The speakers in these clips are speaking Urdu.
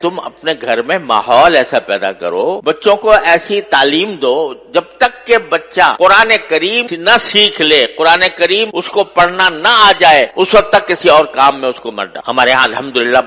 تم اپنے گھر میں ماحول ایسا پیدا کرو، بچوں کو ایسی تعلیم دو جب تک کہ بچہ قرآن کریم نہ سیکھ لے، قرآن کریم اس کو پڑھنا نہ آ جائے، اس وقت تک کسی اور کام میں اس کو مت ڈالو۔ ہمارے یہاں الحمدللہ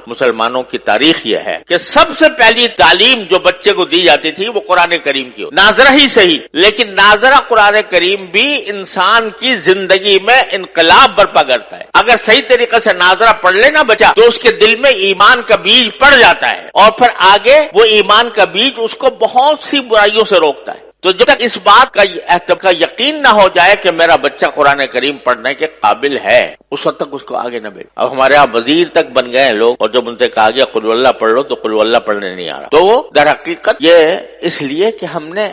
مسلمانوں کی تاریخ یہ ہے کہ سب سے پہلی تعلیم جو بچے کو دی جاتی تھی وہ قرآن کریم کی، ناظرہ ہی صحیح لیکن ناظرہ قرآن کریم بھی انسان کی زندگی میں انقلاب برپا کرتا ہے۔ اگر صحیح طریقے سے ناظرہ پڑھ لینا بچہ تو اس کے دل میں ایمان کا بیج پڑ جاتا ہے، اور پھر آگے وہ ایمان کا بیج اس کو بہت سی برائیوں سے روکتا ہے۔ تو جب تک اس بات کا یقین نہ ہو جائے کہ میرا بچہ قرآن کریم پڑھنے کے قابل ہے، اس وقت تک اس کو آگے نہ بھیجو۔ اب ہمارے یہاں وزیر تک بن گئے ہیں لوگ، اور جب ان سے کہا گیا قل اللہ پڑھ لو تو قل اللہ پڑھنے نہیں آ رہا۔ تو وہ در حقیقت یہ اس لیے کہ ہم نے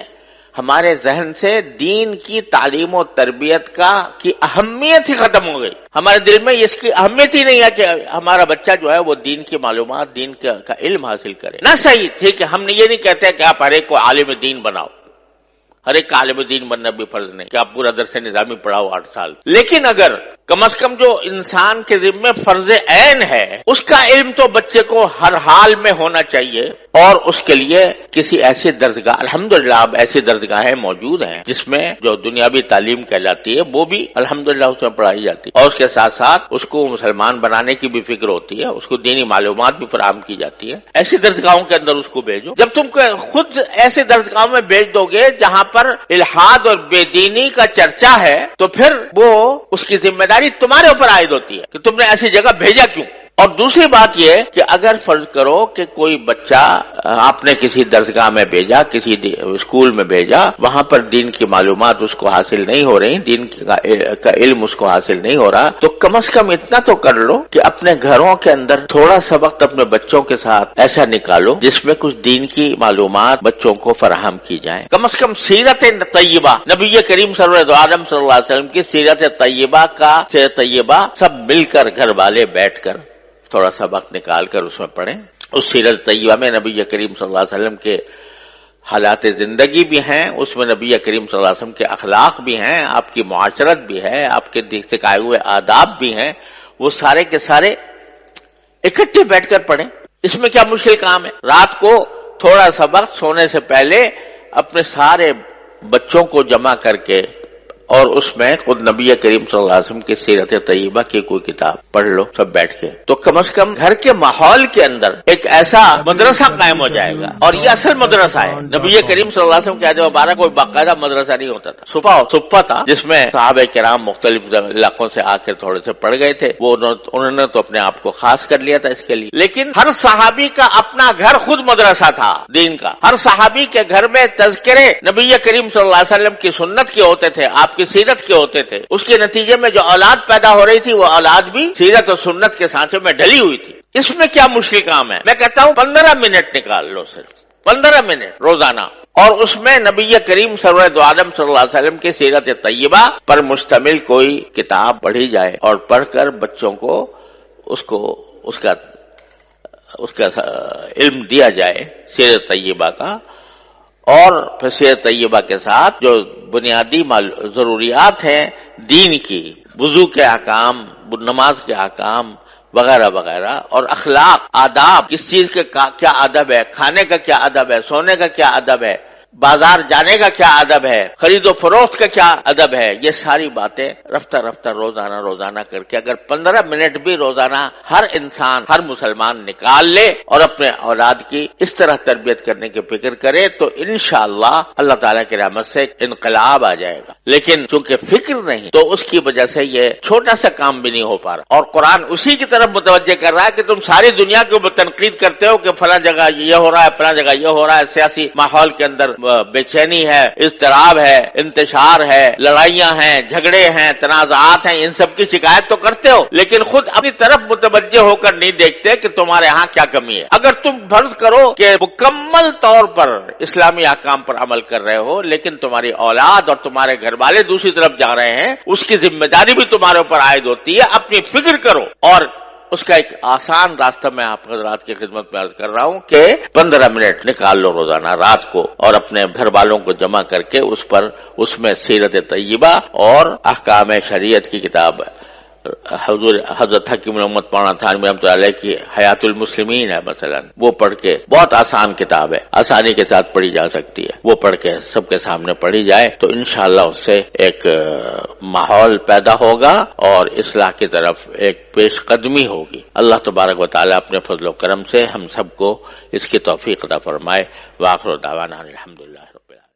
ہمارے ذہن سے دین کی تعلیم و تربیت کی اہمیت ہی ختم ہو گئی۔ ہمارے دل میں اس کی اہمیت ہی نہیں ہے کہ ہمارا بچہ جو ہے وہ دین کی معلومات، دین کا علم حاصل کرے۔ نہ صحیح، ٹھیک ہے، ہم نے یہ نہیں کہتے کہ آپ ہر ایک کو عالم دین بناؤ، ہر ایک کا عالم دین بننا بھی فرض نہیں کہ آپ پورا درس نظامی پڑھاؤ 8 سال، لیکن اگر کم از کم جو انسان کے ذمہ فرض عین ہے اس کا علم تو بچے کو ہر حال میں ہونا چاہیے، اور اس کے لیے کسی ایسی درسگاہ، الحمدللہ اب ایسی درسگاہیں موجود ہیں جس میں جو دنیاوی تعلیم کہلاتی ہے وہ بھی الحمدللہ اس میں پڑھائی جاتی ہے، اور اس کے ساتھ ساتھ اس کو مسلمان بنانے کی بھی فکر ہوتی ہے، اس کو دینی معلومات بھی فراہم کی جاتی ہے۔ ایسی درسگاہوں کے اندر اس کو بھیجو۔ جب تم خود ایسے درسگاہوں میں بھیج دو گے جہاں پر الحاد اور بے دینی کا چرچا ہے تو پھر وہ اس کی ذمہ داری تمہارے اوپر عائد ہوتی ہے کہ تم نے ایسی جگہ بھیجا کیوں۔ اور دوسری بات یہ کہ اگر فرض کرو کہ کوئی بچہ آپ نے کسی درسگاہ میں بھیجا، کسی اسکول میں بھیجا، وہاں پر دین کی معلومات اس کو حاصل نہیں ہو رہی، دین کا علم اس کو حاصل نہیں ہو رہا، تو کم از کم اتنا تو کر لو کہ اپنے گھروں کے اندر تھوڑا سا وقت اپنے بچوں کے ساتھ ایسا نکالو جس میں کچھ دین کی معلومات بچوں کو فراہم کی جائیں۔ کم از کم سیرت طیبہ، نبی کریم سرور عالم صلی اللہ علیہ وسلم کی سیرت طیبہ سب مل کر گھر والے بیٹھ کر تھوڑا سا وقت نکال کر اس میں پڑھیں۔ اس سیرت طیبہ میں نبی کریم صلی اللہ علیہ وسلم کے حالات زندگی بھی ہیں، اس میں نبی کریم صلی اللہ علیہ وسلم کے اخلاق بھی ہیں، آپ کی معاشرت بھی ہے، آپ کے سکھائے ہوئے آداب بھی ہیں، وہ سارے کے سارے اکٹھے بیٹھ کر پڑھیں۔ اس میں کیا مشکل کام ہے؟ رات کو تھوڑا سا وقت سونے سے پہلے اپنے سارے بچوں کو جمع کر کے اور اس میں خود نبی کریم صلی اللہ علیہ وسلم کی سیرت طیبہ کی کوئی کتاب پڑھ لو سب بیٹھ کے، تو کم از کم گھر کے ماحول کے اندر ایک ایسا مدرسہ قائم ہو جائے گا، اور یہ اصل مدرسہ ہے۔ نبی کریم صلی اللہ علیہ وسلم کے عہد مبارک کوئی باقاعدہ مدرسہ نہیں ہوتا تھا، صفہ تھا جس میں صحابہ کرام مختلف علاقوں سے آ کے تھوڑے سے پڑھ گئے تھے، وہ انہوں نے تو اپنے آپ کو خاص کر لیا تھا اس کے لیے، لیکن ہر صحابی کا اپنا گھر خود مدرسہ تھا دین کا۔ ہر صحابی کے گھر میں تذکرے نبی کریم صلی اللہ علیہ وسلم کی سنت کے ہوتے تھے، آپ کی سیرت کے ہوتے تھے، اس کے نتیجے میں جو اولاد پیدا ہو رہی تھی وہ اولاد بھی سیرت اور سنت کے سانچے میں ڈلی ہوئی تھی۔ اس میں کیا مشکل کام ہے؟ میں کہتا ہوں 15 منٹ نکال لو، صرف 15 منٹ روزانہ، اور اس میں نبی کریم سرور عالم صلی اللہ علیہ وسلم کی سیرت طیبہ پر مشتمل کوئی کتاب پڑھی جائے، اور پڑھ کر بچوں کو اس کا علم دیا جائے سیرت طیبہ کا، اور پھر سیرت طیبہ کے ساتھ جو بنیادی ضروریات ہیں دین کی، وضو کے احکام، نماز کے احکام وغیرہ وغیرہ، اور اخلاق، آداب، کس چیز کے کیا ادب ہے، کھانے کا کیا ادب ہے، سونے کا کیا ادب ہے، بازار جانے کا کیا ادب ہے، خرید و فروخت کا کیا ادب ہے، یہ ساری باتیں رفتہ رفتہ روزانہ کر کے اگر 15 منٹ بھی روزانہ ہر انسان، ہر مسلمان نکال لے اور اپنے اولاد کی اس طرح تربیت کرنے کی فکر کرے تو انشاءاللہ اللہ تعالیٰ کی رحمت سے انقلاب آ جائے گا۔ لیکن چونکہ فکر نہیں تو اس کی وجہ سے یہ چھوٹا سا کام بھی نہیں ہو پا رہا، اور قرآن اسی کی طرف متوجہ کر رہا ہے کہ تم ساری دنیا کے اوپر تنقید کرتے ہو کہ فلاں جگہ یہ ہو رہا ہے، فلاں جگہ یہ ہو رہا ہے، سیاسی ماحول کے اندر بے چینی ہے، اضطراب ہے، انتشار ہے، لڑائیاں ہیں، جھگڑے ہیں، تنازعات ہیں، ان سب کی شکایت تو کرتے ہو، لیکن خود اپنی طرف متوجہ ہو کر نہیں دیکھتے کہ تمہارے ہاں کیا کمی ہے۔ اگر تم فرض کرو کہ مکمل طور پر اسلامی احکام پر عمل کر رہے ہو، لیکن تمہاری اولاد اور تمہارے گھر والے دوسری طرف جا رہے ہیں، اس کی ذمہ داری بھی تمہارے اوپر عائد ہوتی ہے۔ اپنی فکر کرو، اور اس کا ایک آسان راستہ میں آپ حضرات کی خدمت میں عرض کر رہا ہوں کہ 15 منٹ نکال لو روزانہ رات کو، اور اپنے گھر والوں کو جمع کر کے اس میں سیرت طیبہ اور احکام شریعت کی کتاب حضور حضرت حکیم الامت مولانا تھانوی رحمۃ اللہ علیہ کی حیات المسلمین ہے مثلا، وہ پڑھ کے، بہت آسان کتاب ہے، آسانی کے ساتھ پڑھی جا سکتی ہے، وہ پڑھ کے سب کے سامنے پڑھی جائے تو انشاءاللہ اس سے ایک ماحول پیدا ہوگا اور اصلاح کی طرف ایک پیش قدمی ہوگی۔ اللہ تبارک و تعالیٰ اپنے فضل و کرم سے ہم سب کو اس کی توفیق عطا فرمائے۔ وآخر دعوانا الحمدللہ۔